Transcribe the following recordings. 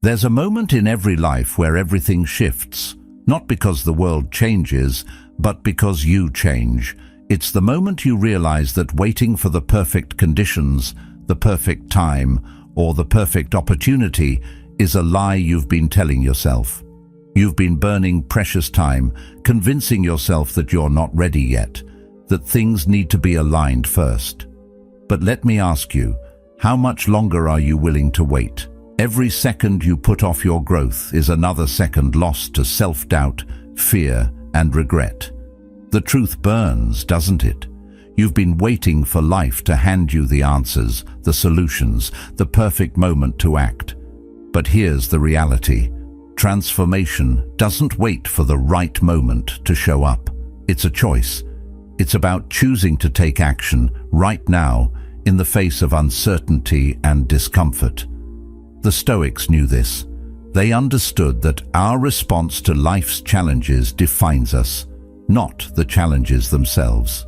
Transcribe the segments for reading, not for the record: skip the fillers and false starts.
There's a moment in every life where everything shifts, not because the world changes, but because you change. It's the moment you realize that waiting for the perfect conditions, the perfect time, or the perfect opportunity is a lie you've been telling yourself. You've been burning precious time, convincing yourself that you're not ready yet, that things need to be aligned first. But let me ask you, how much longer are you willing to wait? Every second you put off your growth is another second lost to self-doubt, fear, and regret. The truth burns, doesn't it? You've been waiting for life to hand you the answers, the solutions, the perfect moment to act. But here's the reality. Transformation doesn't wait for the right moment to show up. It's a choice. It's about choosing to take action right now in the face of uncertainty and discomfort. The Stoics knew this. They understood that our response to life's challenges defines us, not the challenges themselves.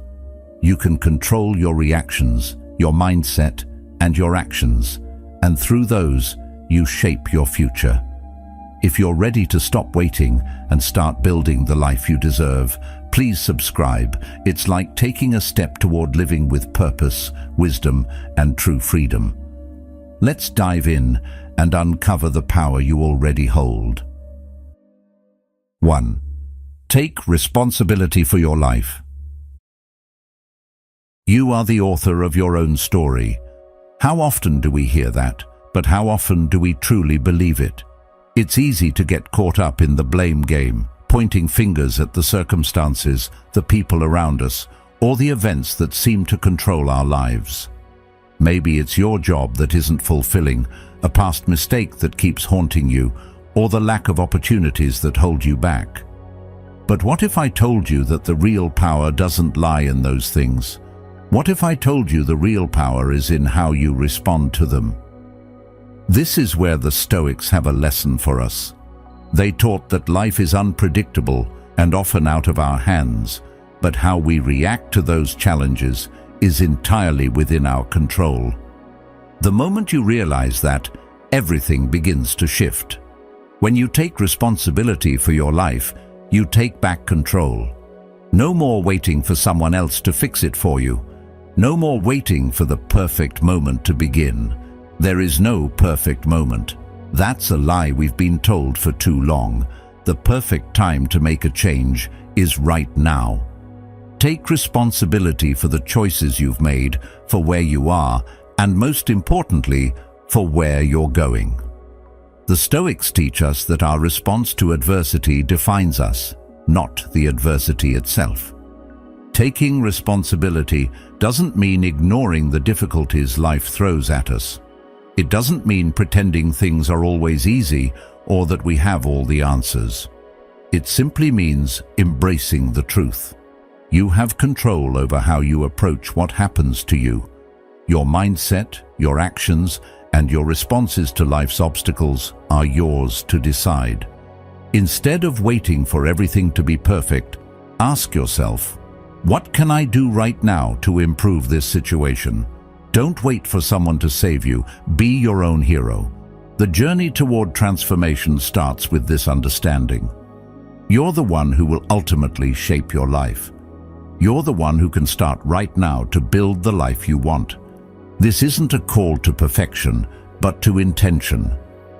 You can control your reactions, your mindset, and your actions, and through those, you shape your future. If you're ready to stop waiting and start building the life you deserve, please subscribe. It's like taking a step toward living with purpose, wisdom, and true freedom. Let's dive in and uncover the power you already hold. 1. Take responsibility for your life. You are the author of your own story. How often do we hear that? But how often do we truly believe it? It's easy to get caught up in the blame game, pointing fingers at the circumstances, the people around us, or the events that seem to control our lives. Maybe it's your job that isn't fulfilling, a past mistake that keeps haunting you, or the lack of opportunities that hold you back. But what if I told you that the real power doesn't lie in those things? What if I told you the real power is in how you respond to them? This is where the Stoics have a lesson for us. They taught that life is unpredictable and often out of our hands, but how we react to those challenges is entirely within our control. The moment you realize that, everything begins to shift. When you take responsibility for your life, you take back control. No more waiting for someone else to fix it for you. No more waiting for the perfect moment to begin. There is no perfect moment. That's a lie we've been told for too long. The perfect time to make a change is right now. Take responsibility for the choices you've made, for where you are, and most importantly, for where you're going. The Stoics teach us that our response to adversity defines us, not the adversity itself. Taking responsibility doesn't mean ignoring the difficulties life throws at us. It doesn't mean pretending things are always easy or that we have all the answers. It simply means embracing the truth. You have control over how you approach what happens to you. Your mindset, your actions, and your responses to life's obstacles are yours to decide. Instead of waiting for everything to be perfect, ask yourself, what can I do right now to improve this situation? Don't wait for someone to save you. Be your own hero. The journey toward transformation starts with this understanding. You're the one who will ultimately shape your life. You're the one who can start right now to build the life you want. This isn't a call to perfection, but to intention.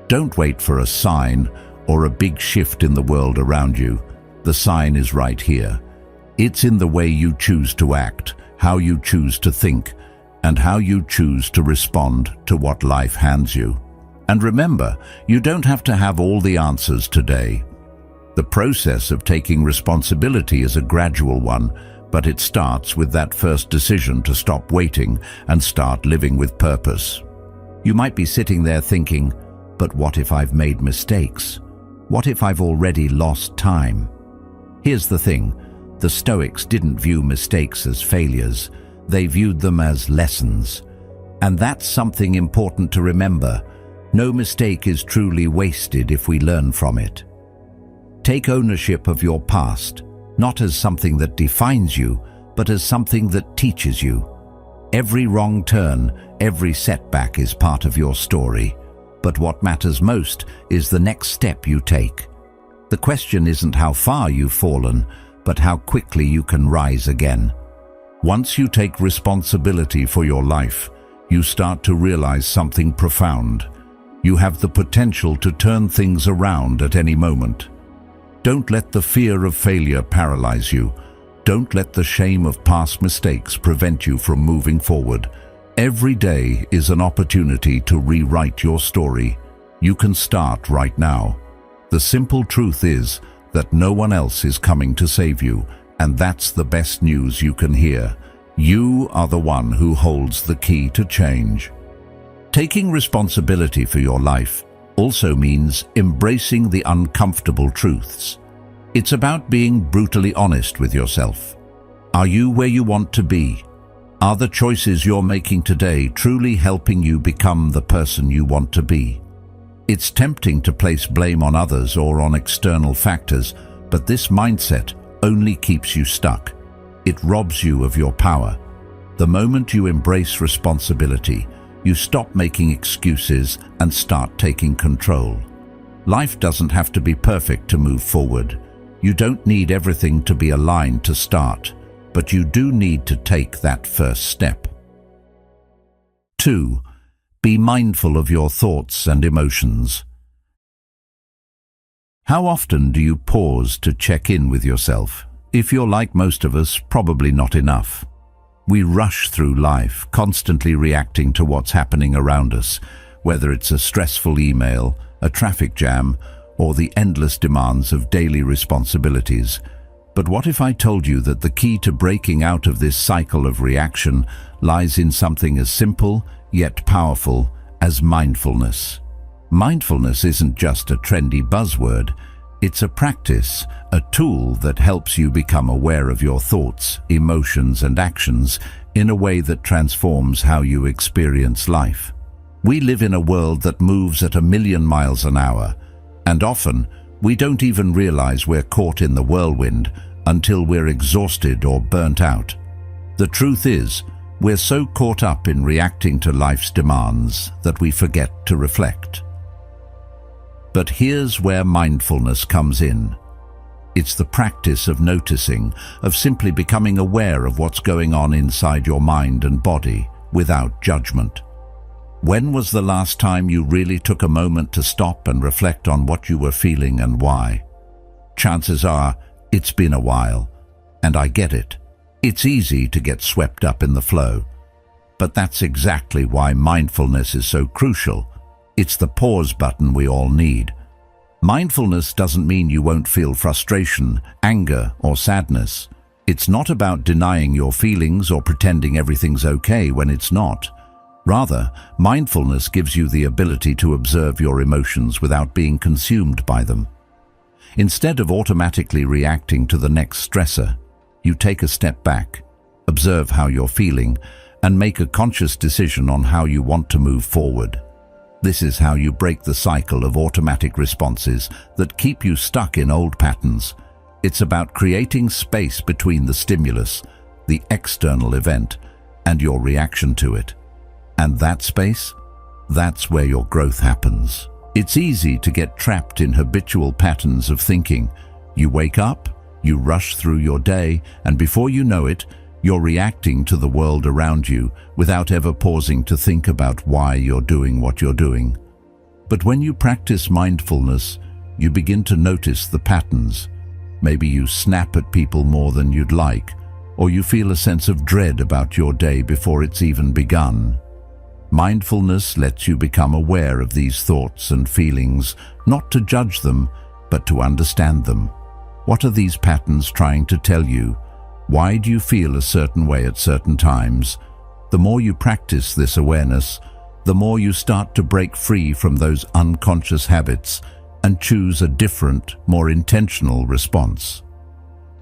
Don't wait for a sign or a big shift in the world around you. The sign is right here. It's in the way you choose to act, how you choose to think, and how you choose to respond to what life hands you. And remember, you don't have to have all the answers today. The process of taking responsibility is a gradual one, but it starts with that first decision to stop waiting and start living with purpose. You might be sitting there thinking, but what if I've made mistakes? What if I've already lost time? Here's the thing, the Stoics didn't view mistakes as failures. They viewed them as lessons. And that's something important to remember. No mistake is truly wasted if we learn from it. Take ownership of your past, not as something that defines you, but as something that teaches you. Every wrong turn, every setback is part of your story. But what matters most is the next step you take. The question isn't how far you've fallen, but how quickly you can rise again. Once you take responsibility for your life, you start to realize something profound. You have the potential to turn things around at any moment. Don't let the fear of failure paralyze you. Don't let the shame of past mistakes prevent you from moving forward. Every day is an opportunity to rewrite your story. You can start right now. The simple truth is that no one else is coming to save you, and that's the best news you can hear. You are the one who holds the key to change. Taking responsibility for your life also means embracing the uncomfortable truths. It's about being brutally honest with yourself. Are you where you want to be? Are the choices you're making today truly helping you become the person you want to be? It's tempting to place blame on others or on external factors, but this mindset only keeps you stuck. It robs you of your power. The moment you embrace responsibility, you stop making excuses and start taking control. Life doesn't have to be perfect to move forward. You don't need everything to be aligned to start, but you do need to take that first step. 2. Be mindful of your thoughts and emotions. How often do you pause to check in with yourself? If you're like most of us, probably not enough. We rush through life, constantly reacting to what's happening around us, whether it's a stressful email, a traffic jam, or the endless demands of daily responsibilities. But what if I told you that the key to breaking out of this cycle of reaction lies in something as simple yet powerful as mindfulness? Mindfulness isn't just a trendy buzzword. It's a practice, a tool that helps you become aware of your thoughts, emotions, and actions in a way that transforms how you experience life. We live in a world that moves at 1,000,000 miles an hour, and often we don't even realize we're caught in the whirlwind until we're exhausted or burnt out. The truth is, we're so caught up in reacting to life's demands that we forget to reflect. But here's where mindfulness comes in. It's the practice of noticing, of simply becoming aware of what's going on inside your mind and body without judgment. When was the last time you really took a moment to stop and reflect on what you were feeling and why? Chances are, it's been a while, and I get it. It's easy to get swept up in the flow. But that's exactly why mindfulness is so crucial. It's the pause button we all need. Mindfulness doesn't mean you won't feel frustration, anger, or sadness. It's not about denying your feelings or pretending everything's okay when it's not. Rather, mindfulness gives you the ability to observe your emotions without being consumed by them. Instead of automatically reacting to the next stressor, you take a step back, observe how you're feeling, and make a conscious decision on how you want to move forward. This is how you break the cycle of automatic responses that keep you stuck in old patterns. It's about creating space between the stimulus, the external event, and your reaction to it. And that space, that's where your growth happens. It's easy to get trapped in habitual patterns of thinking. You wake up, you rush through your day, and before you know it, you're reacting to the world around you without ever pausing to think about why you're doing what you're doing. But when you practice mindfulness, you begin to notice the patterns. Maybe you snap at people more than you'd like, or you feel a sense of dread about your day before it's even begun. Mindfulness lets you become aware of these thoughts and feelings, not to judge them, but to understand them. What are these patterns trying to tell you? Why do you feel a certain way at certain times? The more you practice this awareness, the more you start to break free from those unconscious habits and choose a different, more intentional response.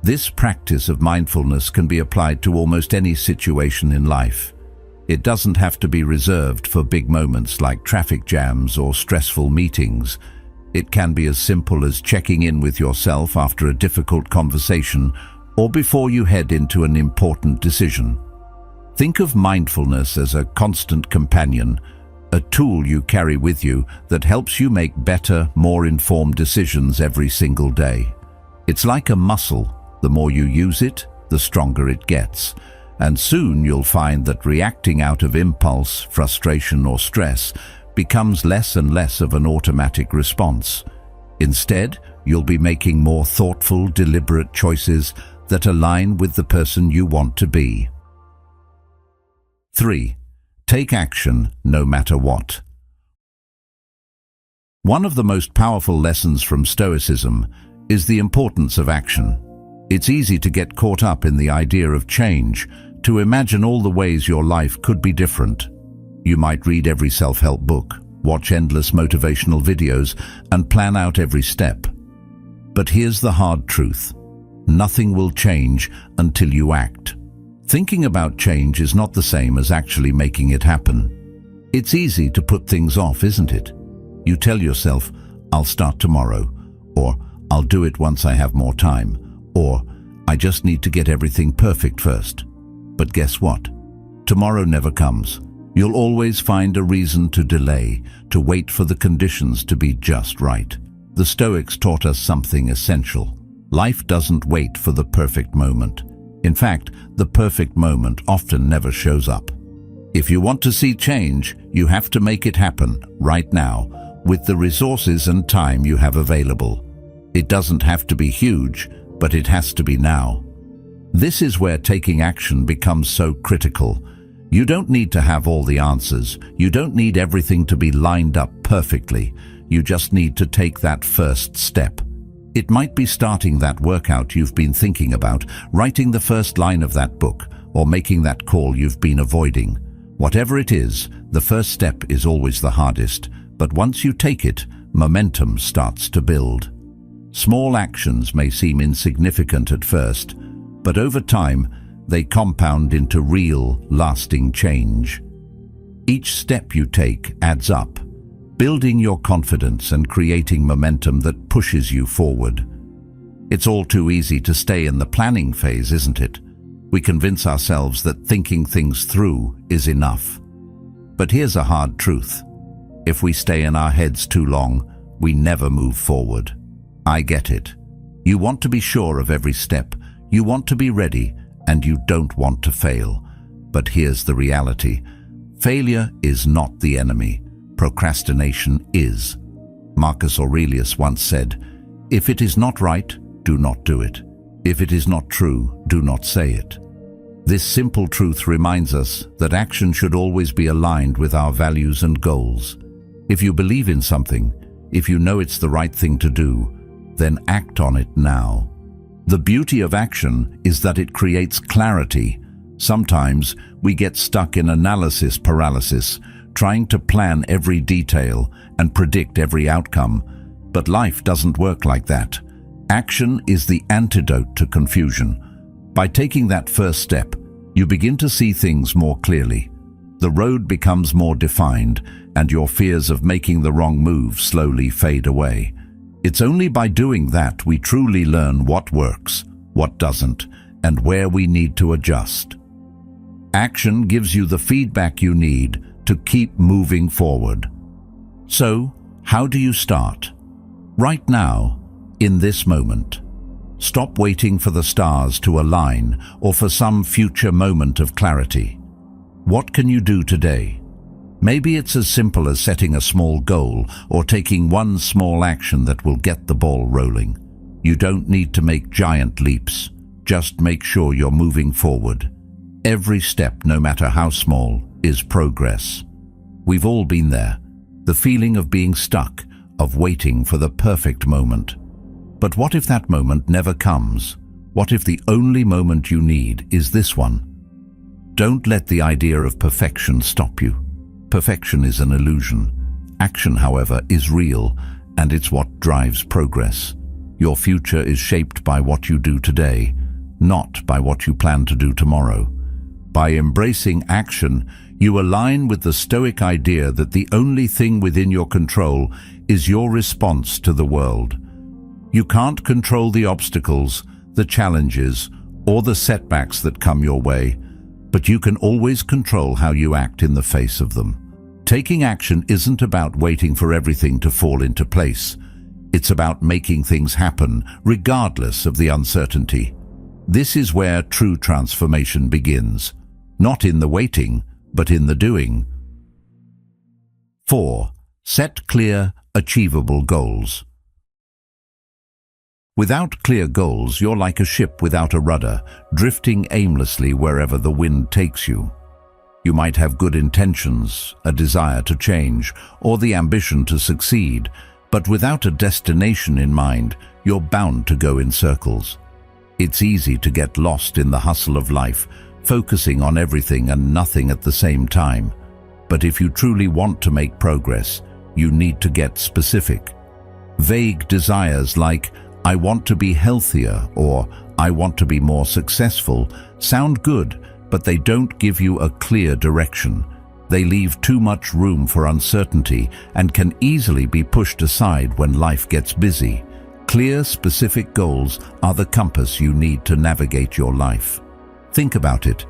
This practice of mindfulness can be applied to almost any situation in life. It doesn't have to be reserved for big moments like traffic jams or stressful meetings. It can be as simple as checking in with yourself after a difficult conversation or before you head into an important decision. Think of mindfulness as a constant companion, a tool you carry with you that helps you make better, more informed decisions every single day. It's like a muscle. The more you use it, the stronger it gets. And soon you'll find that reacting out of impulse, frustration, or stress becomes less and less of an automatic response. Instead, you'll be making more thoughtful, deliberate choices that align with the person you want to be. 3. Take action no matter what. One of the most powerful lessons from Stoicism is the importance of action. It's easy to get caught up in the idea of change, to imagine all the ways your life could be different. You might read every self-help book, watch endless motivational videos, and plan out every step. But here's the hard truth. Nothing will change until you act. Thinking about change is not the same as actually making it happen. It's easy to put things off, isn't it? You tell yourself, I'll start tomorrow, or I'll do it once I have more time, or I just need to get everything perfect first. But guess what? Tomorrow never comes. You'll always find a reason to delay, to wait for the conditions to be just right. The Stoics taught us something essential. Life doesn't wait for the perfect moment. In fact, the perfect moment often never shows up. If you want to see change, you have to make it happen right now, with the resources and time you have available. It doesn't have to be huge, but it has to be now. This is where taking action becomes so critical. You don't need to have all the answers. You don't need everything to be lined up perfectly. You just need to take that first step. It might be starting that workout you've been thinking about, writing the first line of that book, or making that call you've been avoiding. Whatever it is, the first step is always the hardest, but once you take it, momentum starts to build. Small actions may seem insignificant at first, but over time, they compound into real, lasting change. Each step you take adds up, building your confidence and creating momentum that pushes you forward. It's all too easy to stay in the planning phase, isn't it? We convince ourselves that thinking things through is enough. But here's a hard truth. If we stay in our heads too long, we never move forward. I get it. You want to be sure of every step, you want to be ready, and you don't want to fail. But here's the reality. Failure is not the enemy. Procrastination is. Marcus Aurelius once said, "If it is not right, do not do it. If it is not true, do not say it." This simple truth reminds us that action should always be aligned with our values and goals. If you believe in something, if you know it's the right thing to do, then act on it now. The beauty of action is that it creates clarity. Sometimes we get stuck in analysis paralysis, trying to plan every detail and predict every outcome. But life doesn't work like that. Action is the antidote to confusion. By taking that first step, you begin to see things more clearly. The road becomes more defined, and your fears of making the wrong move slowly fade away. It's only by doing that we truly learn what works, what doesn't, and where we need to adjust. Action gives you the feedback you need to keep moving forward. So, how do you start? Right now, in this moment. Stop waiting for the stars to align or for some future moment of clarity. What can you do today? Maybe it's as simple as setting a small goal or taking one small action that will get the ball rolling. You don't need to make giant leaps. Just make sure you're moving forward. Every step, no matter how small, is progress. We've all been there. The feeling of being stuck, of waiting for the perfect moment. But what if that moment never comes? What if the only moment you need is this one? Don't let the idea of perfection stop you. Perfection is an illusion. Action, however, is real, and it's what drives progress. Your future is shaped by what you do today, not by what you plan to do tomorrow. By embracing action, you align with the Stoic idea that the only thing within your control is your response to the world. You can't control the obstacles, the challenges, or the setbacks that come your way, but you can always control how you act in the face of them. Taking action isn't about waiting for everything to fall into place. It's about making things happen, regardless of the uncertainty. This is where true transformation begins, not in the waiting, but in the doing. 4. Set clear, achievable goals. Without clear goals, you're like a ship without a rudder, drifting aimlessly wherever the wind takes you. You might have good intentions, a desire to change, or the ambition to succeed, but without a destination in mind, you're bound to go in circles. It's easy to get lost in the hustle of life, focusing on everything and nothing at the same time. But if you truly want to make progress, you need to get specific. Vague desires like, "I want to be healthier" or "I want to be more successful" sound good, but they don't give you a clear direction. They leave too much room for uncertainty and can easily be pushed aside when life gets busy. Clear, specific goals are the compass you need to navigate your life. Think about it.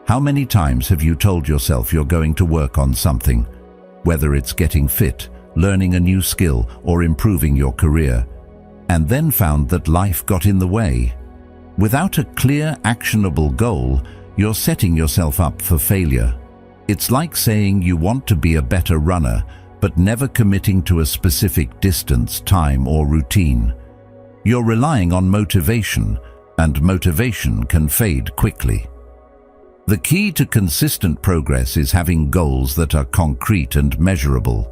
How many times have you told yourself you're going to work on something? Whether it's getting fit, learning a new skill, or improving your career, and then found that life got in the way. Without a clear, actionable goal, you're setting yourself up for failure. It's like saying you want to be a better runner, but never committing to a specific distance, time, or routine. You're relying on motivation, and motivation can fade quickly. The key to consistent progress is having goals that are concrete and measurable.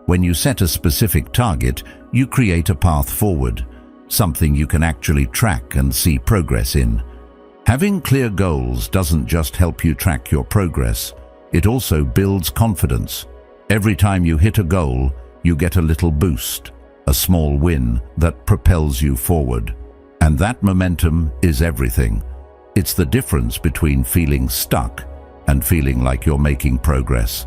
When you set a specific target, you create a path forward, something you can actually track and see progress in. Having clear goals doesn't just help you track your progress, it also builds confidence. Every time you hit a goal, you get a little boost, a small win that propels you forward. And that momentum is everything. It's the difference between feeling stuck and feeling like you're making progress.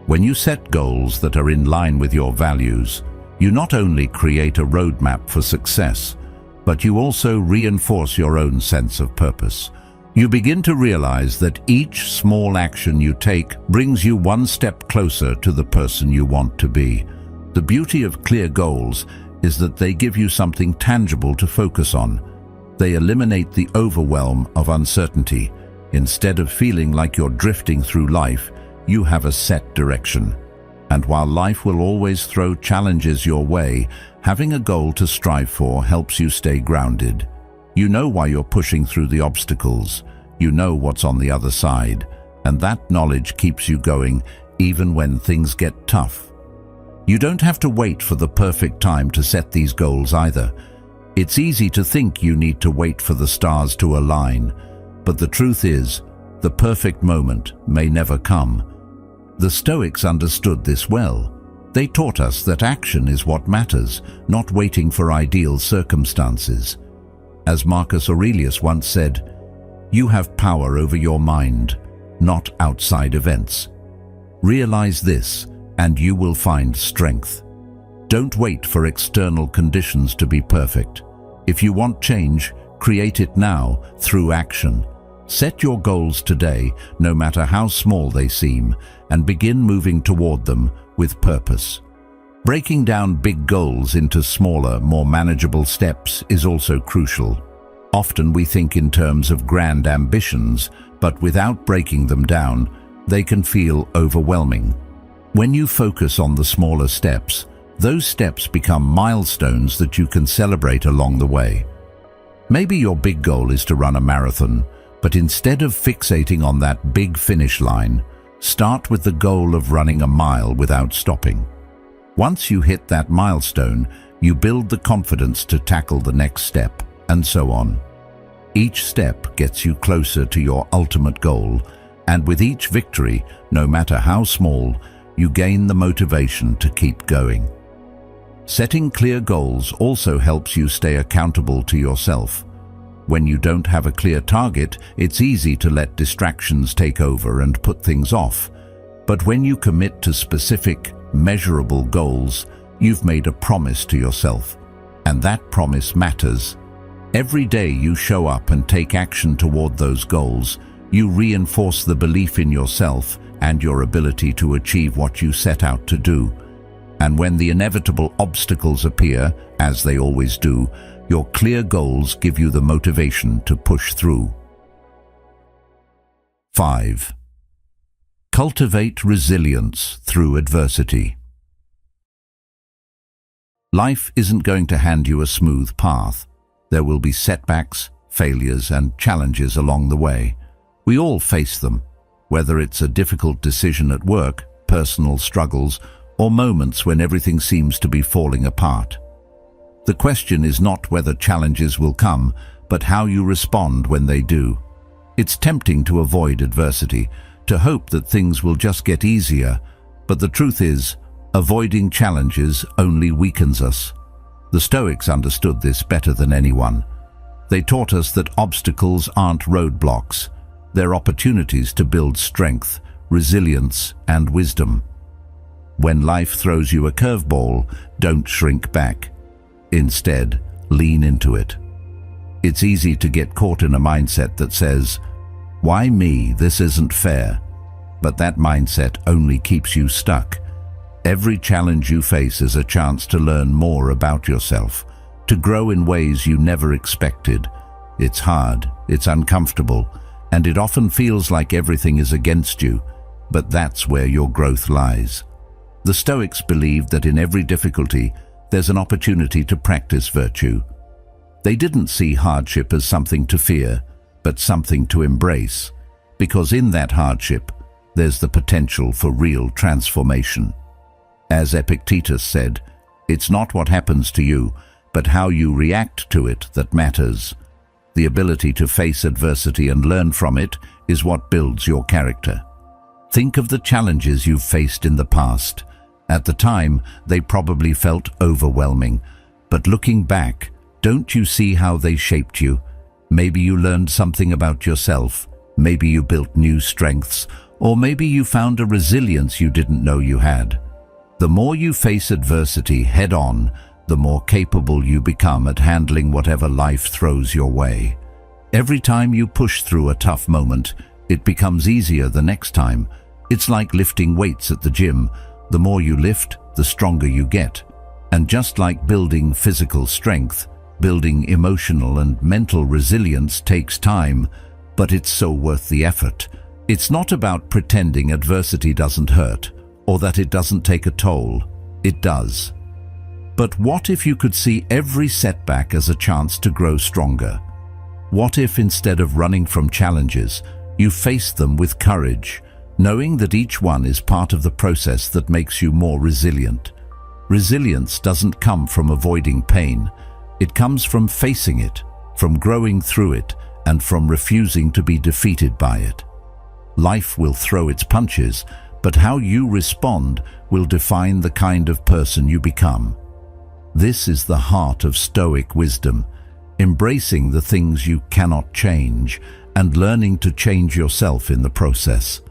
When you set goals that are in line with your values, you not only create a roadmap for success, but you also reinforce your own sense of purpose. You begin to realize that each small action you take brings you one step closer to the person you want to be. The beauty of clear goals is that they give you something tangible to focus on. They eliminate the overwhelm of uncertainty. Instead of feeling like you're drifting through life, you have a set direction. And while life will always throw challenges your way, having a goal to strive for helps you stay grounded. You know why you're pushing through the obstacles. You know what's on the other side, and that knowledge keeps you going even when things get tough. You don't have to wait for the perfect time to set these goals either. It's easy to think you need to wait for the stars to align, but the truth is, the perfect moment may never come. The Stoics understood this well. They taught us that action is what matters, not waiting for ideal circumstances. As Marcus Aurelius once said, "You have power over your mind, not outside events." Realize this, and you will find strength. Don't wait for external conditions to be perfect. If you want change, create it now through action. Set your goals today, no matter how small they seem, and begin moving toward them with purpose. Breaking down big goals into smaller, more manageable steps is also crucial. Often we think in terms of grand ambitions, but without breaking them down, they can feel overwhelming. When you focus on the smaller steps, those steps become milestones that you can celebrate along the way. Maybe your big goal is to run a marathon, but instead of fixating on that big finish line, start with the goal of running a mile without stopping. Once you hit that milestone, you build the confidence to tackle the next step, and so on. Each step gets you closer to your ultimate goal, and with each victory, no matter how small, you gain the motivation to keep going. Setting clear goals also helps you stay accountable to yourself. When you don't have a clear target, it's easy to let distractions take over and put things off. But when you commit to specific, measurable goals, you've made a promise to yourself. And that promise matters. Every day you show up and take action toward those goals, You reinforce the belief in yourself and your ability to achieve what you set out to do. And when the inevitable obstacles appear, as they always do, your clear goals give you the motivation to push through. 5. Cultivate resilience through adversity. Life isn't going to hand you a smooth path. There will be setbacks, failures, and challenges along the way. We all face them, whether it's a difficult decision at work, personal struggles, or moments when everything seems to be falling apart. The question is not whether challenges will come, but how you respond when they do. It's tempting to avoid adversity, to hope that things will just get easier, but the truth is, avoiding challenges only weakens us. The Stoics understood this better than anyone. They taught us that obstacles aren't roadblocks. They're opportunities to build strength, resilience, and wisdom. When life throws you a curveball, don't shrink back. Instead, lean into it. It's easy to get caught in a mindset that says, "Why me? This isn't fair." But that mindset only keeps you stuck. Every challenge you face is a chance to learn more about yourself, to grow in ways you never expected. It's hard, it's uncomfortable, and it often feels like everything is against you, but that's where your growth lies. The Stoics believed that in every difficulty, there's an opportunity to practice virtue. They didn't see hardship as something to fear, but something to embrace, because in that hardship, there's the potential for real transformation. As Epictetus said, it's not what happens to you, but how you react to it that matters. The ability to face adversity and learn from it is what builds your character. Think of the challenges you've faced in the past. At the time, they probably felt overwhelming, but looking back, don't you see how they shaped you? Maybe you learned something about yourself, maybe you built new strengths, or maybe you found a resilience you didn't know you had. The more you face adversity head-on, the more capable you become at handling whatever life throws your way. Every time you push through a tough moment, it becomes easier the next time. It's like lifting weights at the gym. The more you lift, the stronger you get. And just like building physical strength, building emotional and mental resilience takes time, but it's so worth the effort. It's not about pretending adversity doesn't hurt, or that it doesn't take a toll. It does. But what if you could see every setback as a chance to grow stronger? What if instead of running from challenges, you faced them with courage, knowing that each one is part of the process that makes you more resilient? Resilience doesn't come from avoiding pain. It comes from facing it, from growing through it, and from refusing to be defeated by it. Life will throw its punches, but how you respond will define the kind of person you become. This is the heart of Stoic wisdom, embracing the things you cannot change and learning to change yourself in the process.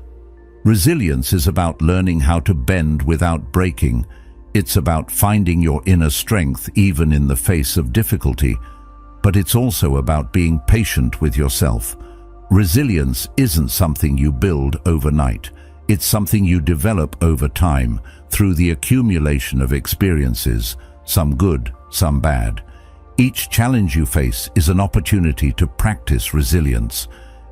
Resilience is about learning how to bend without breaking. It's about finding your inner strength even in the face of difficulty, but it's also about being patient with yourself. Resilience isn't something you build overnight. It's something you develop over time through the accumulation of experiences, some good, some bad. Each challenge you face is an opportunity to practice resilience,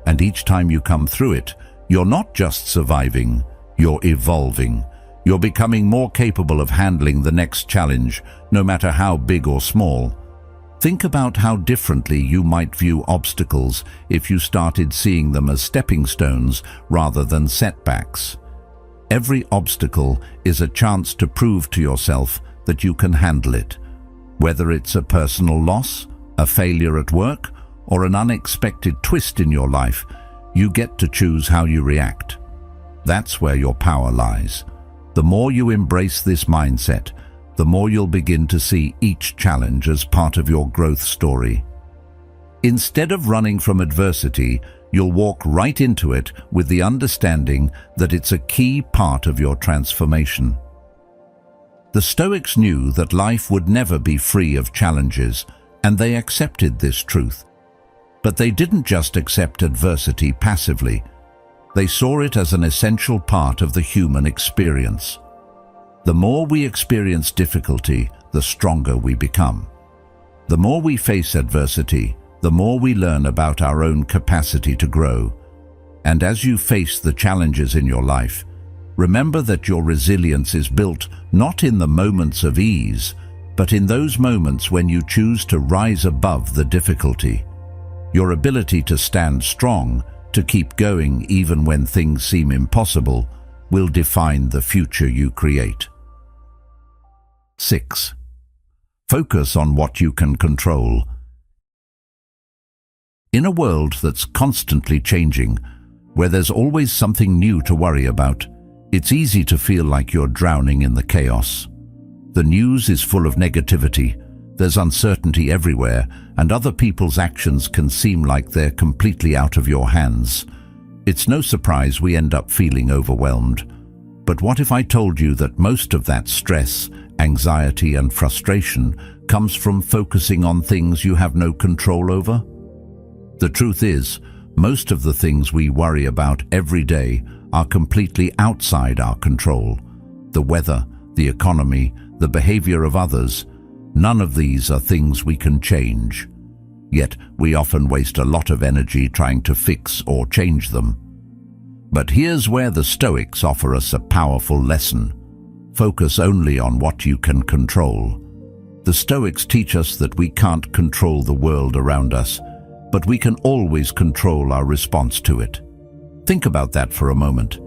and each time you come through it, you're not just surviving, you're evolving. You're becoming more capable of handling the next challenge, no matter how big or small. Think about how differently you might view obstacles if you started seeing them as stepping stones rather than setbacks. Every obstacle is a chance to prove to yourself that you can handle it. Whether it's a personal loss, a failure at work, or an unexpected twist in your life, you get to choose how you react. That's where your power lies. The more you embrace this mindset, the more you'll begin to see each challenge as part of your growth story. Instead of running from adversity, you'll walk right into it with the understanding that it's a key part of your transformation. The Stoics knew that life would never be free of challenges, and they accepted this truth. But they didn't just accept adversity passively. They saw it as an essential part of the human experience. The more we experience difficulty, the stronger we become. The more we face adversity, the more we learn about our own capacity to grow. And as you face the challenges in your life, remember that your resilience is built not in the moments of ease, but in those moments when you choose to rise above the difficulty. Your ability to stand strong, to keep going even when things seem impossible, will define the future you create. 6. Focus on what you can control. In a world that's constantly changing, where there's always something new to worry about, it's easy to feel like you're drowning in the chaos. The news is full of negativity, there's uncertainty everywhere, and other people's actions can seem like they're completely out of your hands. It's no surprise we end up feeling overwhelmed. But what if I told you that most of that stress, anxiety, and frustration comes from focusing on things you have no control over? The truth is, most of the things we worry about every day are completely outside our control. The weather, the economy, the behavior of others, none of these are things we can change. Yet we often waste a lot of energy trying to fix or change them. But here's where the Stoics offer us a powerful lesson. Focus only on what you can control. The Stoics teach us that we can't control the world around us, but we can always control our response to it. Think about that for a moment.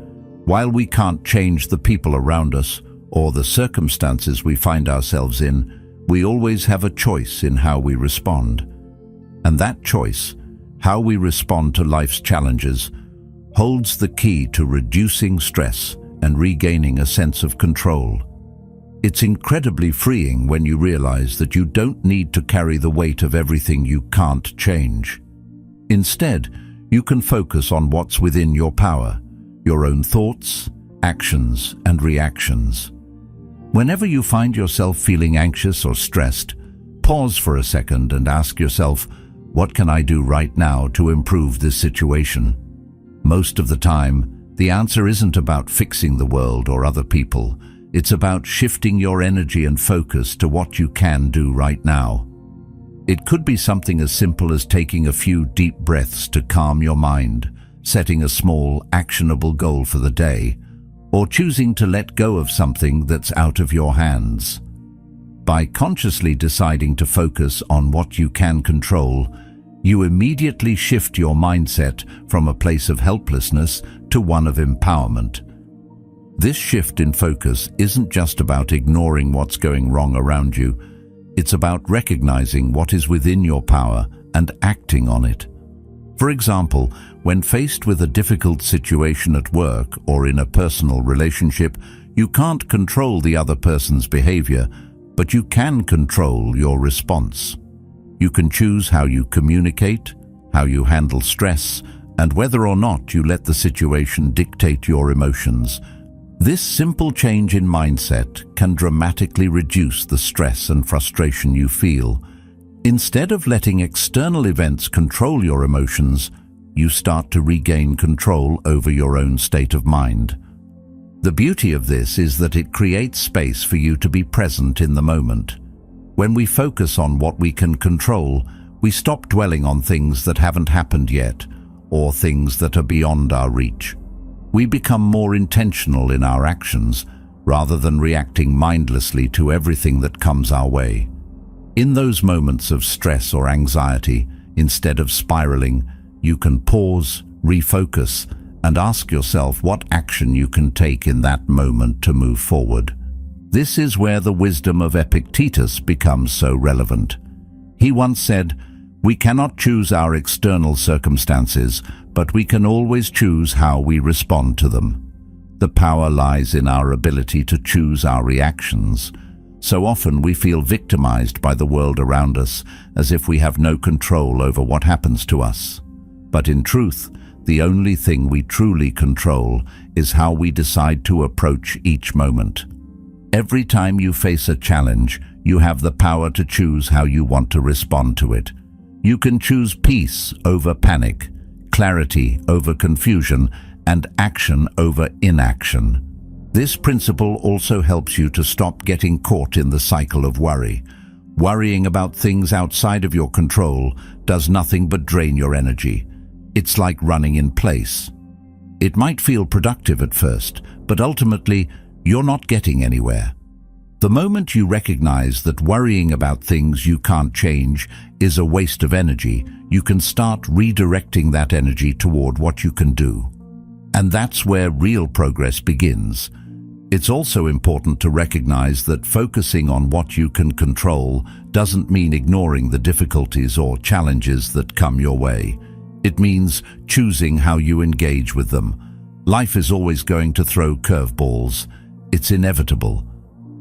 While we can't change the people around us or the circumstances we find ourselves in, we always have a choice in how we respond. And that choice, how we respond to life's challenges, holds the key to reducing stress and regaining a sense of control. It's incredibly freeing when you realize that you don't need to carry the weight of everything you can't change. Instead, you can focus on what's within your power, your own thoughts, actions, and reactions. Whenever you find yourself feeling anxious or stressed, pause for a second and ask yourself, what can I do right now to improve this situation? Most of the time, the answer isn't about fixing the world or other people. It's about shifting your energy and focus to what you can do right now. It could be something as simple as taking a few deep breaths to calm your mind, setting a small, actionable goal for the day, or choosing to let go of something that's out of your hands. By consciously deciding to focus on what you can control, you immediately shift your mindset from a place of helplessness to one of empowerment. This shift in focus isn't just about ignoring what's going wrong around you. It's about recognizing what is within your power and acting on it. For example, when faced with a difficult situation at work or in a personal relationship, you can't control the other person's behavior, but you can control your response. You can choose how you communicate, how you handle stress, and whether or not you let the situation dictate your emotions. This simple change in mindset can dramatically reduce the stress and frustration you feel. Instead of letting external events control your emotions, you start to regain control over your own state of mind. The beauty of this is that it creates space for you to be present in the moment. When we focus on what we can control, we stop dwelling on things that haven't happened yet, or things that are beyond our reach. We become more intentional in our actions, rather than reacting mindlessly to everything that comes our way. In those moments of stress or anxiety, instead of spiraling, you can pause, refocus, and ask yourself what action you can take in that moment to move forward. This is where the wisdom of Epictetus becomes so relevant. He once said, "We cannot choose our external circumstances, but we can always choose how we respond to them." The power lies in our ability to choose our reactions. So often we feel victimized by the world around us, as if we have no control over what happens to us. But in truth, the only thing we truly control is how we decide to approach each moment. Every time you face a challenge, you have the power to choose how you want to respond to it. You can choose peace over panic, clarity over confusion, and action over inaction. This principle also helps you to stop getting caught in the cycle of worry. Worrying about things outside of your control does nothing but drain your energy. It's like running in place. It might feel productive at first, but ultimately, you're not getting anywhere. The moment you recognize that worrying about things you can't change is a waste of energy, you can start redirecting that energy toward what you can do. And that's where real progress begins. It's also important to recognize that focusing on what you can control doesn't mean ignoring the difficulties or challenges that come your way. It means choosing how you engage with them. Life is always going to throw curveballs. It's inevitable.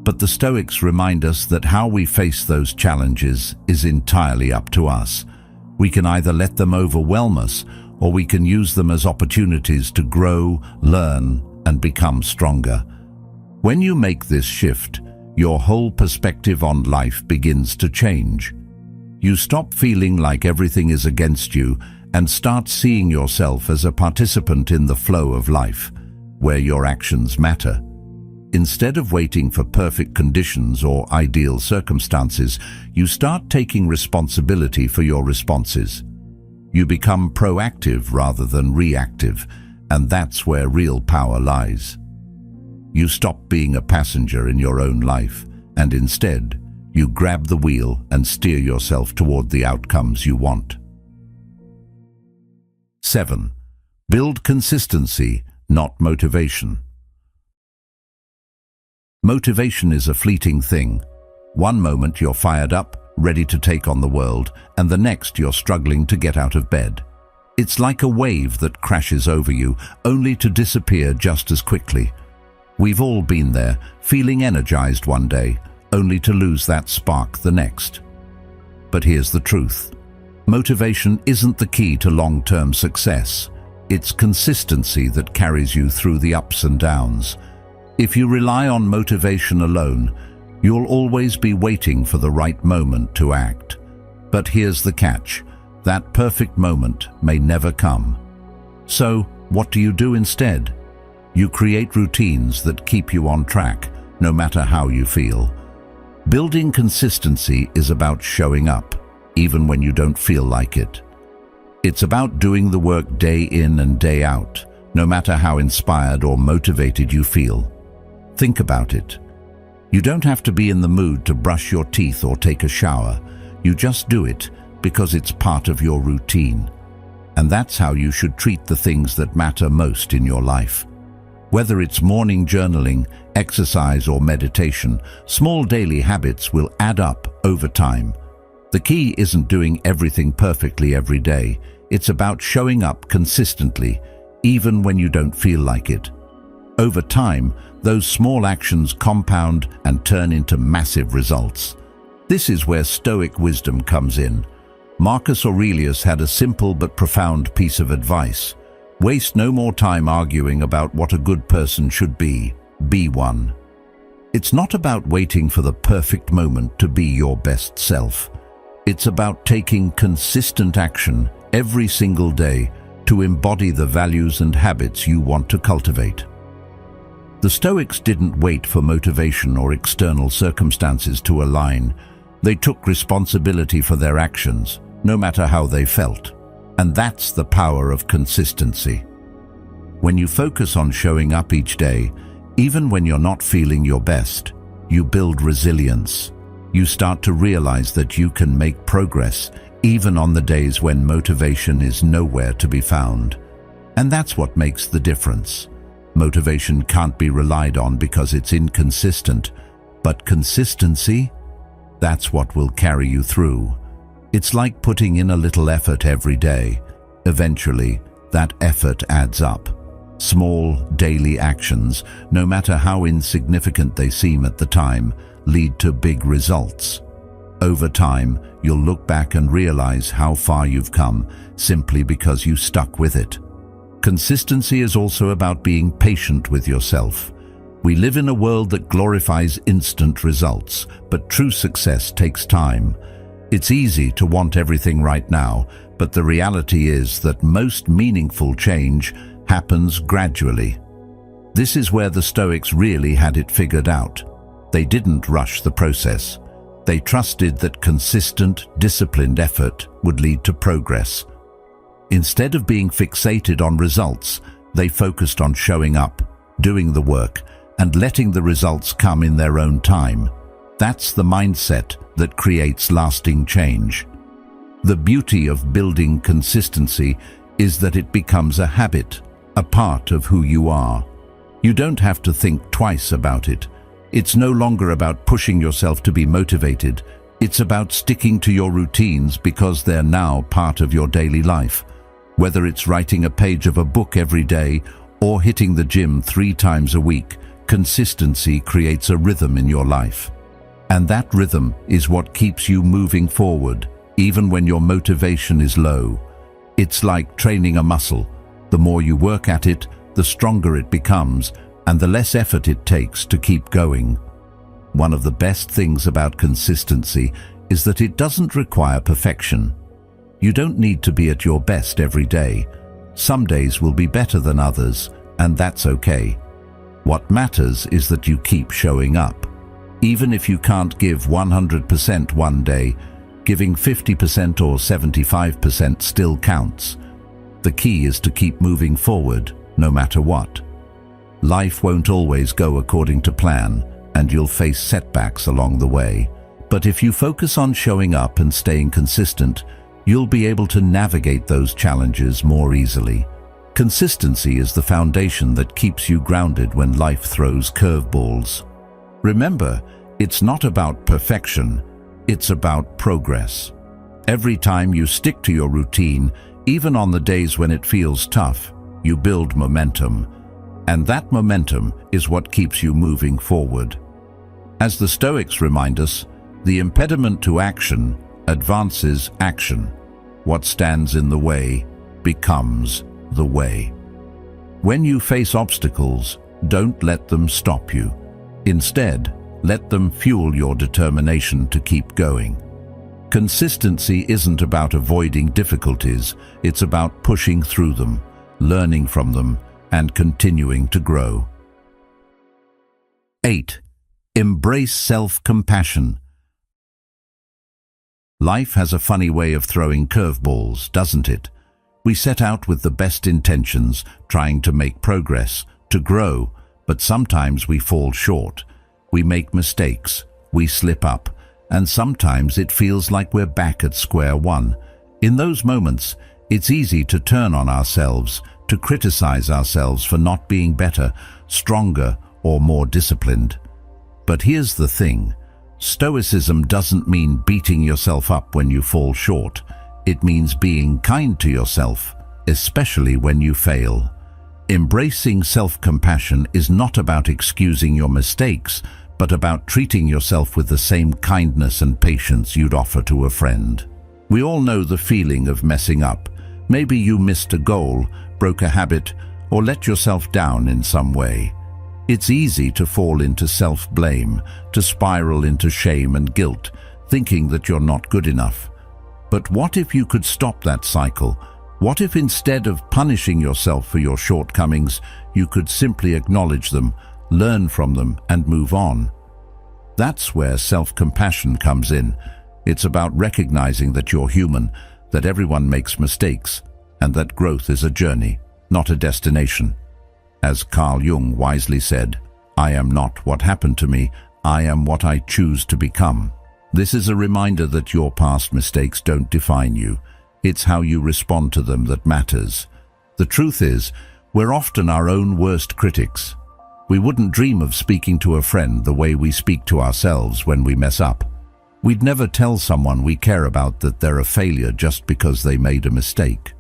But the Stoics remind us that how we face those challenges is entirely up to us. We can either let them overwhelm us, or we can use them as opportunities to grow, learn, and become stronger. When you make this shift, your whole perspective on life begins to change. You stop feeling like everything is against you and start seeing yourself as a participant in the flow of life, where your actions matter. Instead of waiting for perfect conditions or ideal circumstances, you start taking responsibility for your responses. You become proactive rather than reactive, and that's where real power lies. You stop being a passenger in your own life, and instead, you grab the wheel and steer yourself toward the outcomes you want. 7. Build consistency, not motivation. Motivation is a fleeting thing. One moment you're fired up, ready to take on the world, and the next you're struggling to get out of bed. It's like a wave that crashes over you, only to disappear just as quickly. We've all been there, feeling energized one day, only to lose that spark the next. But here's the truth. Motivation isn't the key to long-term success. It's consistency that carries you through the ups and downs. If you rely on motivation alone, you'll always be waiting for the right moment to act. But here's the catch. That perfect moment may never come. So, what do you do instead? You create routines that keep you on track, no matter how you feel. Building consistency is about showing up, even when you don't feel like it. It's about doing the work day in and day out, no matter how inspired or motivated you feel. Think about it. You don't have to be in the mood to brush your teeth or take a shower. You just do it because it's part of your routine. And that's how you should treat the things that matter most in your life. Whether it's morning journaling, exercise, or meditation, small daily habits will add up over time. The key isn't doing everything perfectly every day. It's about showing up consistently, even when you don't feel like it. Over time, those small actions compound and turn into massive results. This is where Stoic wisdom comes in. Marcus Aurelius had a simple but profound piece of advice. Waste no more time arguing about what a good person should be. Be one. It's not about waiting for the perfect moment to be your best self. It's about taking consistent action every single day to embody the values and habits you want to cultivate. The Stoics didn't wait for motivation or external circumstances to align. They took responsibility for their actions, no matter how they felt. And that's the power of consistency. When you focus on showing up each day, even when you're not feeling your best, you build resilience. You start to realize that you can make progress even on the days when motivation is nowhere to be found. And that's what makes the difference. Motivation can't be relied on because it's inconsistent, but consistency, that's what will carry you through. It's like putting in a little effort every day. Eventually, that effort adds up. Small, daily actions, no matter how insignificant they seem at the time, lead to big results. Over time, you'll look back and realize how far you've come simply because you stuck with it. Consistency is also about being patient with yourself. We live in a world that glorifies instant results, but true success takes time. It's easy to want everything right now, but the reality is that most meaningful change happens gradually. This is where the Stoics really had it figured out. They didn't rush the process. They trusted that consistent, disciplined effort would lead to progress. Instead of being fixated on results, they focused on showing up, doing the work, and letting the results come in their own time. That's the mindset that creates lasting change. The beauty of building consistency is that it becomes a habit, a part of who you are. You don't have to think twice about it. It's no longer about pushing yourself to be motivated. It's about sticking to your routines because they're now part of your daily life. Whether it's writing a page of a book every day or hitting the gym 3 times a week, consistency creates a rhythm in your life. And that rhythm is what keeps you moving forward, even when your motivation is low. It's like training a muscle. The more you work at it, the stronger it becomes, and the less effort it takes to keep going. One of the best things about consistency is that it doesn't require perfection. You don't need to be at your best every day. Some days will be better than others, and that's okay. What matters is that you keep showing up. Even if you can't give 100% one day, giving 50% or 75% still counts. The key is to keep moving forward, no matter what. Life won't always go according to plan, and you'll face setbacks along the way. But if you focus on showing up and staying consistent, you'll be able to navigate those challenges more easily. Consistency is the foundation that keeps you grounded when life throws curveballs. Remember, it's not about perfection, it's about progress. Every time you stick to your routine, even on the days when it feels tough, you build momentum. And that momentum is what keeps you moving forward. As the Stoics remind us, the impediment to action advances action. What stands in the way becomes the way. When you face obstacles, don't let them stop you. Instead, let them fuel your determination to keep going. Consistency isn't about avoiding difficulties, it's about pushing through them, learning from them, and continuing to grow. 8. Embrace self-compassion. Life has a funny way of throwing curveballs, doesn't it? We set out with the best intentions, trying to make progress, to grow, but sometimes we fall short. We make mistakes, we slip up, and sometimes it feels like we're back at square one. In those moments, it's easy to turn on ourselves, to criticize ourselves for not being better, stronger, or more disciplined. But here's the thing. Stoicism doesn't mean beating yourself up when you fall short. It means being kind to yourself, especially when you fail. Embracing self-compassion is not about excusing your mistakes, but about treating yourself with the same kindness and patience you'd offer to a friend. We all know the feeling of messing up. Maybe you missed a goal, broke a habit, or let yourself down in some way. It's easy to fall into self-blame, to spiral into shame and guilt, thinking that you're not good enough. But what if you could stop that cycle? What if instead of punishing yourself for your shortcomings, you could simply acknowledge them, learn from them, and move on? That's where self-compassion comes in. It's about recognizing that you're human, that everyone makes mistakes, and that growth is a journey, not a destination. As Carl Jung wisely said, "I am not what happened to me, I am what I choose to become." This is a reminder that your past mistakes don't define you. It's how you respond to them that matters. The truth is, we're often our own worst critics. We wouldn't dream of speaking to a friend the way we speak to ourselves when we mess up. We'd never tell someone we care about that they're a failure just because they made a mistake.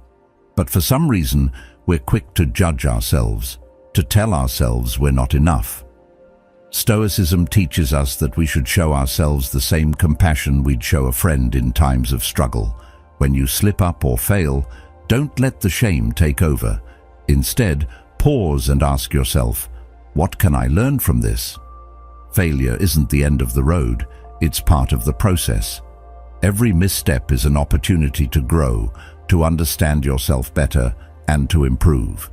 But for some reason, we're quick to judge ourselves, to tell ourselves we're not enough. Stoicism teaches us that we should show ourselves the same compassion we'd show a friend in times of struggle. When you slip up or fail, don't let the shame take over. Instead, pause and ask yourself, what can I learn from this? Failure isn't the end of the road, it's part of the process. Every misstep is an opportunity to grow, to understand yourself better, and to improve.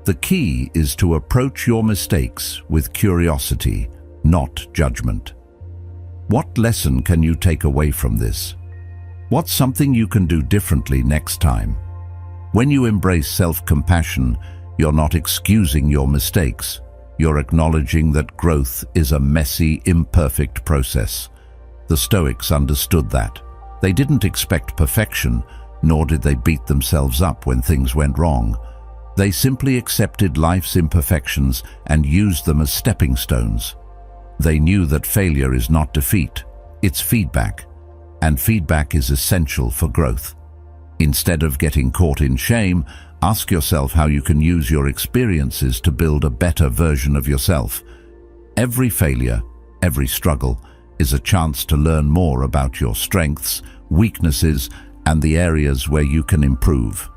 The key is to approach your mistakes with curiosity, not judgment. What lesson can you take away from this? What's something you can do differently next time? When you embrace self-compassion, you're not excusing your mistakes. You're acknowledging that growth is a messy, imperfect process. The Stoics understood that. They didn't expect perfection, nor did they beat themselves up when things went wrong. They simply accepted life's imperfections and used them as stepping stones. They knew that failure is not defeat, it's feedback, and feedback is essential for growth. Instead of getting caught in shame, ask yourself how you can use your experiences to build a better version of yourself. Every failure, every struggle, is a chance to learn more about your strengths, weaknesses, and the areas where you can improve.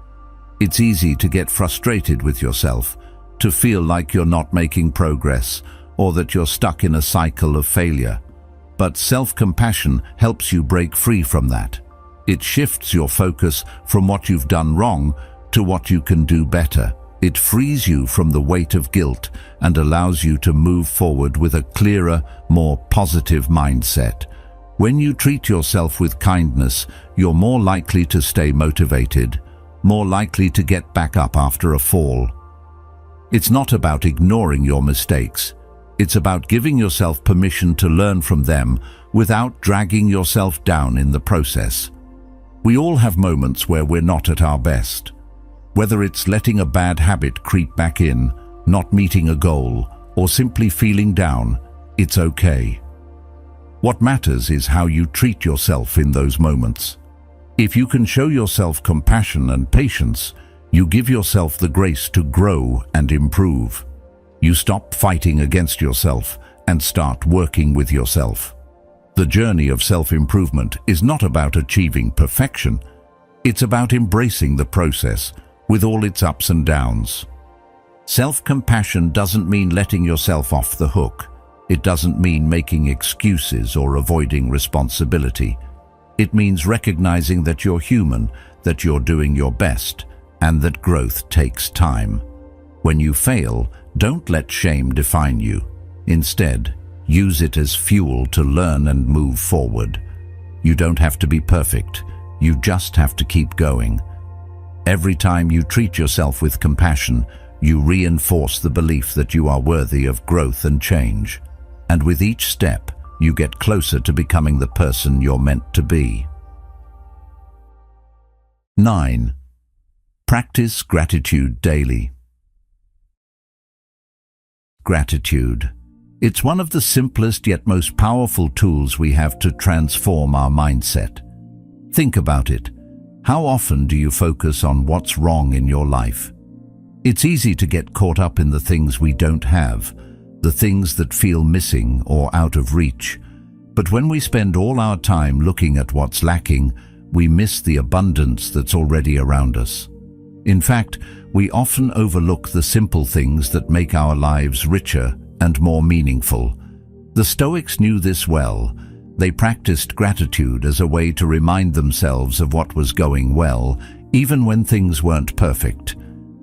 It's easy to get frustrated with yourself, to feel like you're not making progress, or that you're stuck in a cycle of failure. But self-compassion helps you break free from that. It shifts your focus from what you've done wrong to what you can do better. It frees you from the weight of guilt and allows you to move forward with a clearer, more positive mindset. When you treat yourself with kindness, you're more likely to stay motivated, more likely to get back up after a fall. It's not about ignoring your mistakes. It's about giving yourself permission to learn from them without dragging yourself down in the process. We all have moments where we're not at our best. Whether it's letting a bad habit creep back in, not meeting a goal, or simply feeling down, it's okay. What matters is how you treat yourself in those moments. If you can show yourself compassion and patience, you give yourself the grace to grow and improve. You stop fighting against yourself and start working with yourself. The journey of self-improvement is not about achieving perfection. It's about embracing the process with all its ups and downs. Self-compassion doesn't mean letting yourself off the hook. It doesn't mean making excuses or avoiding responsibility. It means recognizing that you're human, that you're doing your best, and that growth takes time. When you fail, don't let shame define you. Instead, use it as fuel to learn and move forward. You don't have to be perfect. You just have to keep going. Every time you treat yourself with compassion, you reinforce the belief that you are worthy of growth and change. And with each step, you get closer to becoming the person you're meant to be. 9. Practice gratitude daily. Gratitude. It's one of the simplest yet most powerful tools we have to transform our mindset. Think about it. How often do you focus on what's wrong in your life? It's easy to get caught up in the things we don't have, the things that feel missing or out of reach. But when we spend all our time looking at what's lacking, we miss the abundance that's already around us. In fact, we often overlook the simple things that make our lives richer and more meaningful. The Stoics knew this well. They practiced gratitude as a way to remind themselves of what was going well, even when things weren't perfect.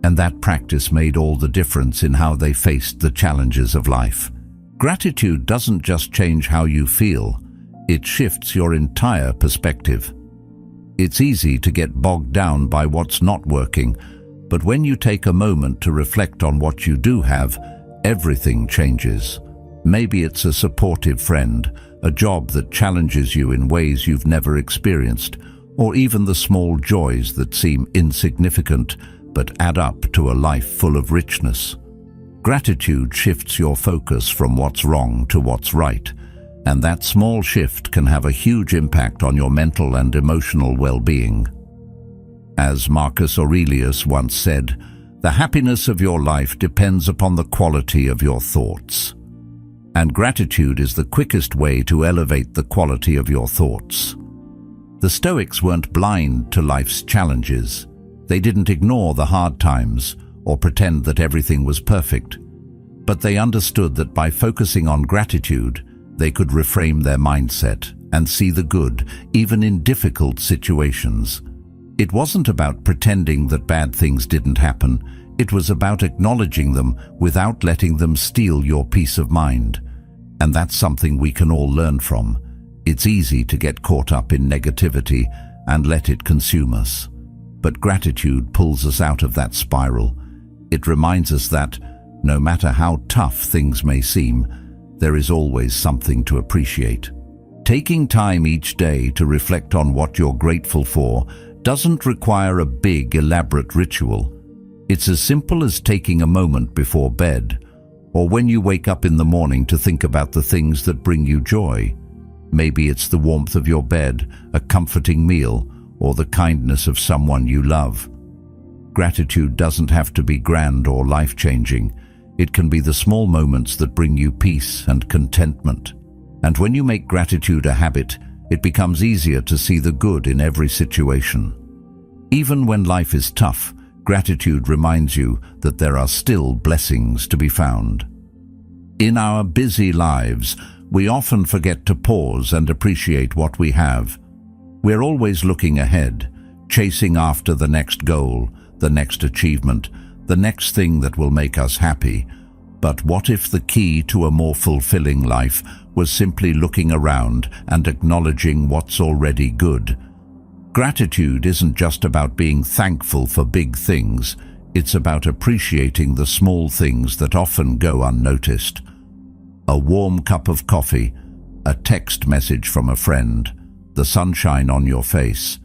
And that practice made all the difference in how they faced the challenges of life. Gratitude doesn't just change how you feel, it shifts your entire perspective. It's easy to get bogged down by what's not working, but when you take a moment to reflect on what you do have, everything changes. Maybe it's a supportive friend, a job that challenges you in ways you've never experienced, or even the small joys that seem insignificant but add up to a life full of richness. Gratitude shifts your focus from what's wrong to what's right, and that small shift can have a huge impact on your mental and emotional well-being. As Marcus Aurelius once said, "The happiness of your life depends upon the quality of your thoughts." And gratitude is the quickest way to elevate the quality of your thoughts. The Stoics weren't blind to life's challenges. They didn't ignore the hard times or pretend that everything was perfect. But they understood that by focusing on gratitude, they could reframe their mindset, and see the good, even in difficult situations. It wasn't about pretending that bad things didn't happen. It was about acknowledging them without letting them steal your peace of mind. And that's something we can all learn from. It's easy to get caught up in negativity and let it consume us. But gratitude pulls us out of that spiral. It reminds us that, no matter how tough things may seem, there is always something to appreciate. Taking time each day to reflect on what you're grateful for doesn't require a big, elaborate ritual. It's as simple as taking a moment before bed, or when you wake up in the morning to think about the things that bring you joy. Maybe it's the warmth of your bed, a comforting meal, or the kindness of someone you love. Gratitude doesn't have to be grand or life-changing. It can be the small moments that bring you peace and contentment. And when you make gratitude a habit, it becomes easier to see the good in every situation. Even when life is tough, gratitude reminds you that there are still blessings to be found. In our busy lives, we often forget to pause and appreciate what we have. We're always looking ahead, chasing after the next goal, the next achievement, the next thing that will make us happy. But what if the key to a more fulfilling life was simply looking around and acknowledging what's already good? Gratitude isn't just about being thankful for big things. It's about appreciating the small things that often go unnoticed. A warm cup of coffee, a text message from a friend, the sunshine on your face.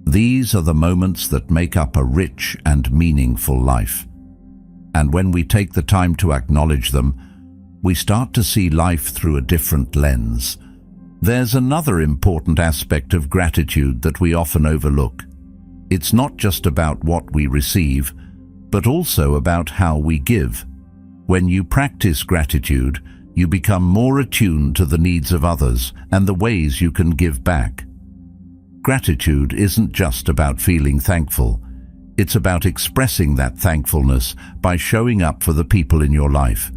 These are the moments that make up a rich and meaningful life. And when we take the time to acknowledge them, we start to see life through a different lens. There's another important aspect of gratitude that we often overlook. It's not just about what we receive, but also about how we give. When you practice gratitude, you become more attuned to the needs of others and the ways you can give back. Gratitude isn't just about feeling thankful. It's about expressing that thankfulness by showing up for the people in your life.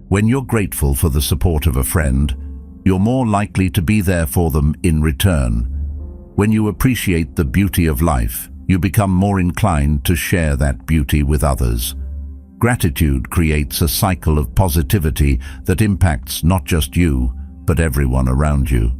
When you're grateful for the support of a friend, you're more likely to be there for them in return. When you appreciate the beauty of life, you become more inclined to share that beauty with others. Gratitude creates a cycle of positivity that impacts not just you, but everyone around you.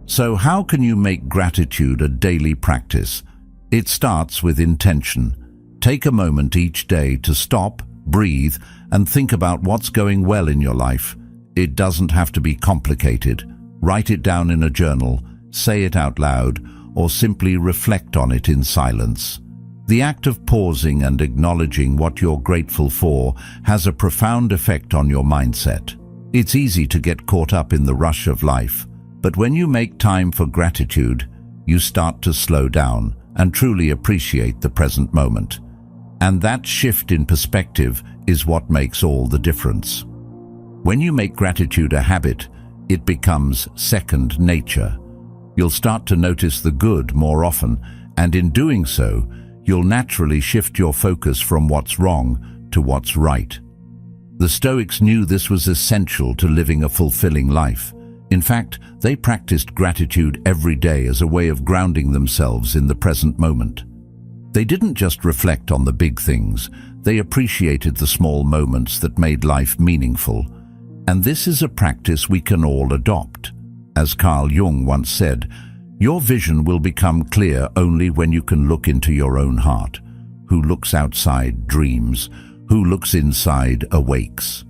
So how can you make gratitude a daily practice? It starts with intention. Take a moment each day to stop, breathe, and think about what's going well in your life. It doesn't have to be complicated. Write it down in a journal, say it out loud, or simply reflect on it in silence. The act of pausing and acknowledging what you're grateful for has a profound effect on your mindset. It's easy to get caught up in the rush of life, but when you make time for gratitude, you start to slow down and truly appreciate the present moment. And that shift in perspective is what makes all the difference. When you make gratitude a habit, it becomes second nature. You'll start to notice the good more often, and in doing so, you'll naturally shift your focus from what's wrong to what's right. The Stoics knew this was essential to living a fulfilling life. In fact, they practiced gratitude every day as a way of grounding themselves in the present moment. They didn't just reflect on the big things, they appreciated the small moments that made life meaningful. And this is a practice we can all adopt. As Carl Jung once said, your vision will become clear only when you can look into your own heart. Who looks outside dreams, who looks inside awakes.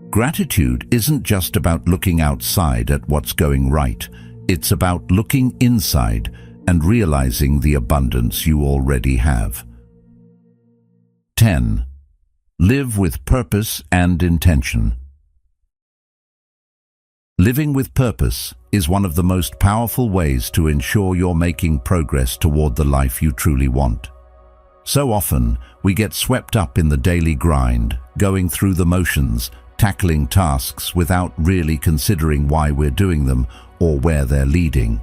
Gratitude isn't just about looking outside at what's going right. It's about looking inside and realizing the abundance you already have. 10. Live with purpose and intention. Living with purpose is one of the most powerful ways to ensure you're making progress toward the life you truly want. So often, we get swept up in the daily grind, going through the motions, tackling tasks without really considering why we're doing them or where they're leading.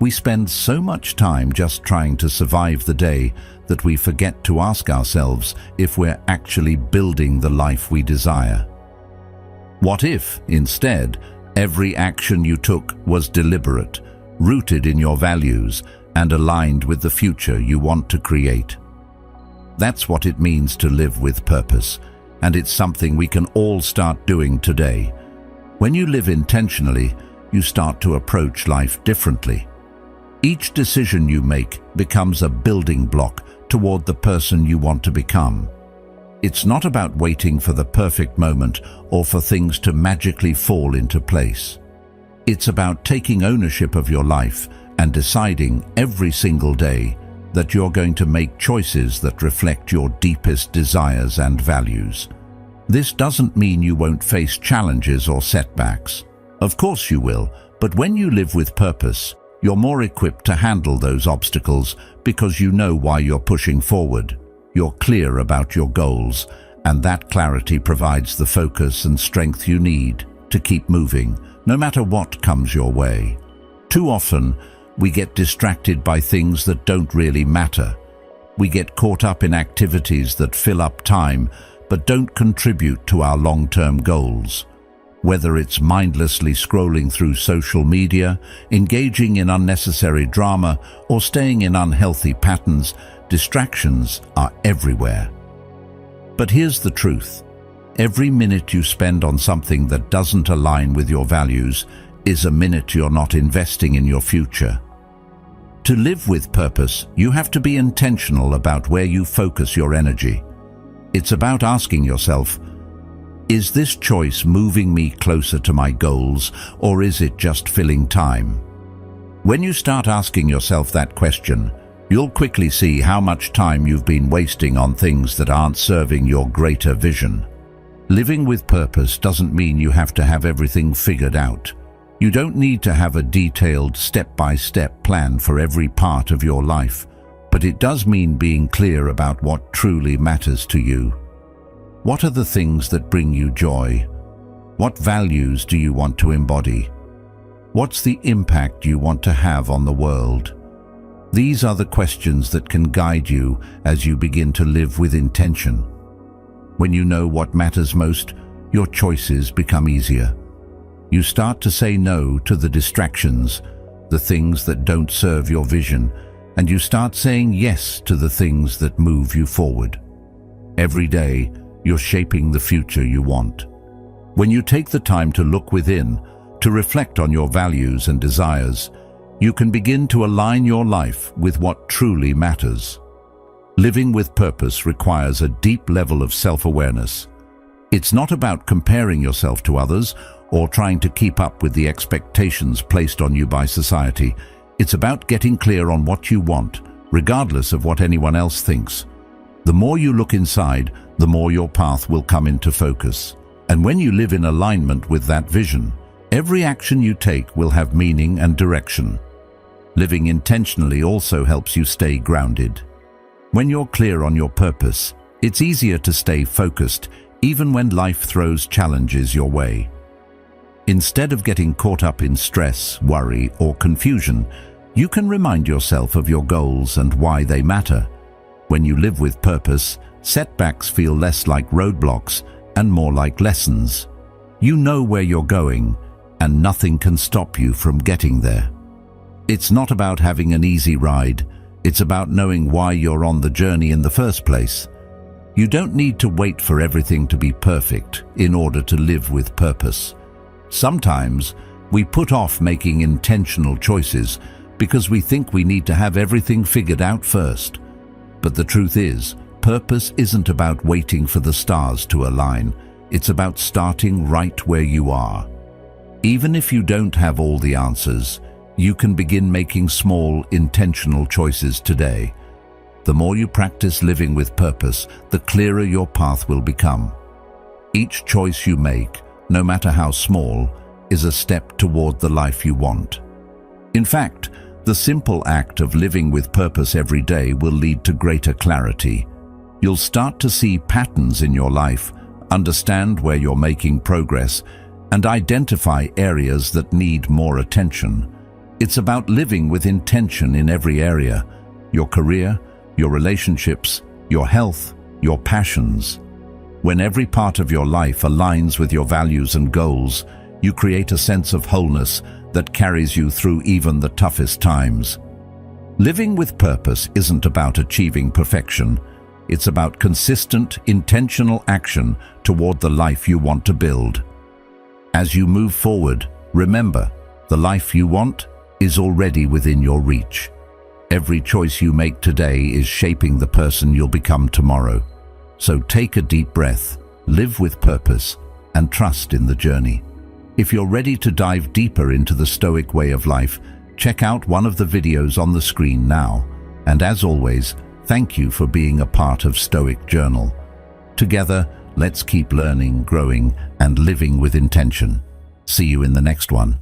We spend so much time just trying to survive the day that we forget to ask ourselves if we're actually building the life we desire. What if, instead, Every action you took was deliberate, rooted in your values, and aligned with the future you want to create. That's what it means to live with purpose, and it's something we can all start doing today. When you live intentionally, you start to approach life differently. Each decision you make becomes a building block toward the person you want to become. It's not about waiting for the perfect moment or for things to magically fall into place. It's about taking ownership of your life and deciding every single day that you're going to make choices that reflect your deepest desires and values. This doesn't mean you won't face challenges or setbacks. Of course you will, but when you live with purpose, you're more equipped to handle those obstacles because you know why you're pushing forward. You're clear about your goals, and that clarity provides the focus and strength you need to keep moving, no matter what comes your way. Too often, we get distracted by things that don't really matter. We get caught up in activities that fill up time but don't contribute to our long-term goals. Whether it's mindlessly scrolling through social media, engaging in unnecessary drama, or staying in unhealthy patterns, distractions are everywhere. But here's the truth. Every minute you spend on something that doesn't align with your values is a minute you're not investing in your future. To live with purpose, you have to be intentional about where you focus your energy. It's about asking yourself, is this choice moving me closer to my goals, or is it just filling time? When you start asking yourself that question, you'll quickly see how much time you've been wasting on things that aren't serving your greater vision. Living with purpose doesn't mean you have to have everything figured out. You don't need to have a detailed step-by-step plan for every part of your life, but it does mean being clear about what truly matters to you. What are the things that bring you joy? What values do you want to embody? What's the impact you want to have on the world? These are the questions that can guide you as you begin to live with intention. When you know what matters most, your choices become easier. You start to say no to the distractions, the things that don't serve your vision, and you start saying yes to the things that move you forward. Every day, you're shaping the future you want. When you take the time to look within, to reflect on your values and desires, you can begin to align your life with what truly matters. Living with purpose requires a deep level of self-awareness. It's not about comparing yourself to others or trying to keep up with the expectations placed on you by society. It's about getting clear on what you want, regardless of what anyone else thinks. The more you look inside, the more your path will come into focus. And when you live in alignment with that vision, every action you take will have meaning and direction. Living intentionally also helps you stay grounded. When you're clear on your purpose, it's easier to stay focused even when life throws challenges your way. Instead of getting caught up in stress, worry, or confusion, you can remind yourself of your goals and why they matter. When you live with purpose, setbacks feel less like roadblocks and more like lessons. You know where you're going, and nothing can stop you from getting there. It's not about having an easy ride. It's about knowing why you're on the journey in the first place. You don't need to wait for everything to be perfect in order to live with purpose. Sometimes we put off making intentional choices because we think we need to have everything figured out first. But the truth is, purpose isn't about waiting for the stars to align. It's about starting right where you are. Even if you don't have all the answers, you can begin making small, intentional choices today. The more you practice living with purpose, the clearer your path will become. Each choice you make, no matter how small, is a step toward the life you want. In fact, the simple act of living with purpose every day will lead to greater clarity. You'll start to see patterns in your life, understand where you're making progress, and identify areas that need more attention. It's about living with intention in every area: your career, your relationships, your health, your passions. When every part of your life aligns with your values and goals, You create a sense of wholeness that carries you through even the toughest times. Living with purpose isn't about achieving perfection. It's about consistent, intentional action toward the life you want to build. As you move forward, remember, the life you want is already within your reach. Every choice you make today is shaping the person you'll become tomorrow. So take a deep breath, live with purpose, and trust in the journey. If you're ready to dive deeper into the Stoic way of life, check out one of the videos on the screen now. And as always, thank you for being a part of Stoic Journal. Together, let's keep learning, growing, and living with intention. See you in the next one.